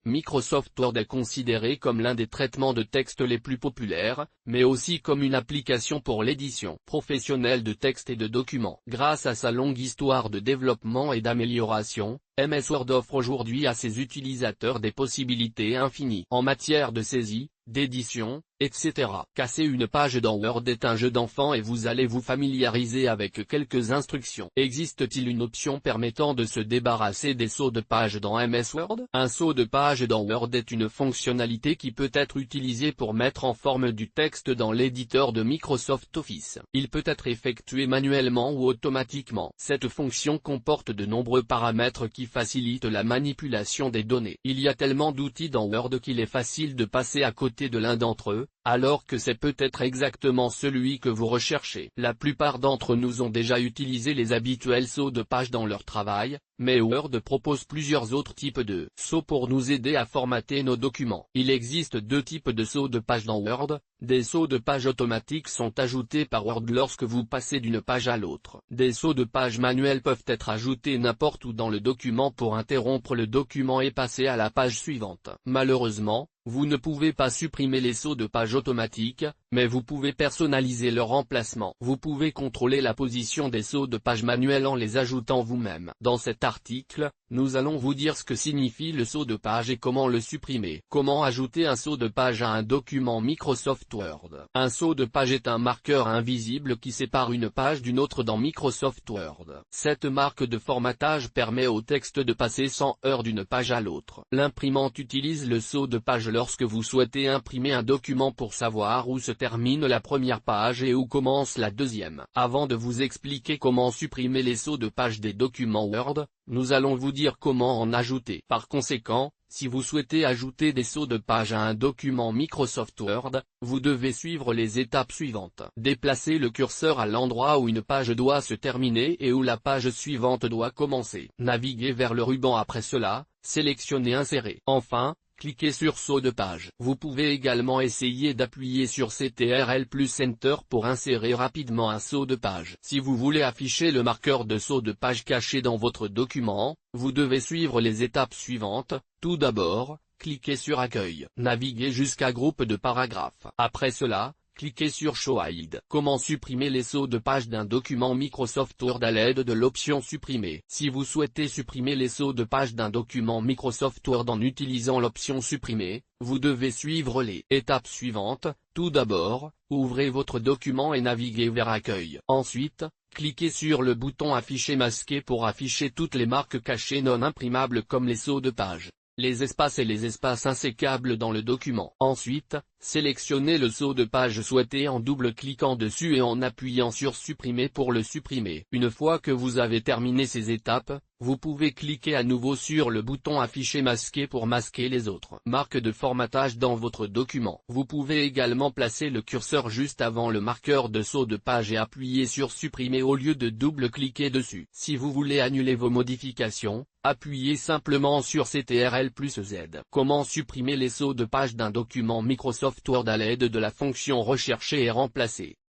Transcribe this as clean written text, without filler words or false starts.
Microsoft Word est considéré comme l'un des traitements de texte les plus populaires, mais aussi comme une application pour l'édition professionnelle de textes et de documents. Grâce à sa longue histoire de développement et d'amélioration, MS Word offre aujourd'hui à ses utilisateurs des possibilités infinies en matière de saisie, d'édition, etc. Casser une page dans Word est un jeu d'enfant et vous allez vous familiariser avec quelques instructions. Existe-t-il une option permettant de se débarrasser des sauts de page dans MS Word? Un saut de page dans Word est une fonctionnalité qui peut être utilisée pour mettre en forme du texte dans l'éditeur de Microsoft Office. Il peut être effectué manuellement ou automatiquement. Cette fonction comporte de nombreux paramètres qui facilitent la manipulation des données. Il y a tellement d'outils dans Word qu'il est facile de passer à côté de l'un d'entre eux, alors que c'est peut-être exactement celui que vous recherchez. La plupart d'entre nous ont déjà utilisé les habituels sauts de page dans leur travail, mais Word propose plusieurs autres types de sauts pour nous aider à formater nos documents. Il existe deux types de sauts de page dans Word. Des sauts de page automatiques sont ajoutés par Word lorsque vous passez d'une page à l'autre. Des sauts de page manuels peuvent être ajoutés n'importe où dans le document pour interrompre le document et passer à la page suivante. Malheureusement, vous ne pouvez pas supprimer les sauts de page automatiques, mais vous pouvez personnaliser leur emplacement. Vous pouvez contrôler la position des sauts de page manuels en les ajoutant vous-même. Dans cet article, nous allons vous dire ce que signifie le saut de page et comment le supprimer. Comment ajouter un saut de page à un document Microsoft Word? Un saut de page est un marqueur invisible qui sépare une page d'une autre dans Microsoft Word. Cette marque de formatage permet au texte de passer sans heurts d'une page à l'autre. L'imprimante utilise le saut de page lorsque vous souhaitez imprimer un document pour savoir où se termine la première page et où commence la deuxième. Avant de vous expliquer comment supprimer les sauts de page des documents Word, nous allons vous dire comment en ajouter. Par conséquent, si vous souhaitez ajouter des sauts de page à un document Microsoft Word, vous devez suivre les étapes suivantes. Déplacez le curseur à l'endroit où une page doit se terminer et où la page suivante doit commencer. Naviguez vers le ruban après cela, sélectionnez Insérer. Enfin, cliquez sur saut de page. Vous pouvez également essayer d'appuyer sur CTRL plus Enter pour insérer rapidement un saut de page. Si vous voulez afficher le marqueur de saut de page caché dans votre document, vous devez suivre les étapes suivantes. Tout d'abord, cliquez sur Accueil. Naviguez jusqu'à Groupe de paragraphes. Après cela, cliquez sur Show Hide. Comment supprimer les sauts de page d'un document Microsoft Word à l'aide de l'option Supprimer? Si vous souhaitez supprimer les sauts de page d'un document Microsoft Word en utilisant l'option Supprimer, vous devez suivre les étapes suivantes. Tout d'abord, ouvrez votre document et naviguez vers Accueil. Ensuite, cliquez sur le bouton Afficher masqué pour afficher toutes les marques cachées non imprimables comme les sauts de page, les espaces et les espaces insécables dans le document. Ensuite, sélectionnez le saut de page souhaité en double-cliquant dessus et en appuyant sur Supprimer pour le supprimer. Une fois que vous avez terminé ces étapes, vous pouvez cliquer à nouveau sur le bouton Afficher masqué pour masquer les autres marques de formatage dans votre document. Vous pouvez également placer le curseur juste avant le marqueur de saut de page et appuyer sur Supprimer au lieu de double-cliquer dessus. Si vous voulez annuler vos modifications, appuyez simplement sur CTRL plus Z. Comment supprimer les sauts de page d'un document Microsoft Word à l'aide de la fonction Rechercher et remplacer?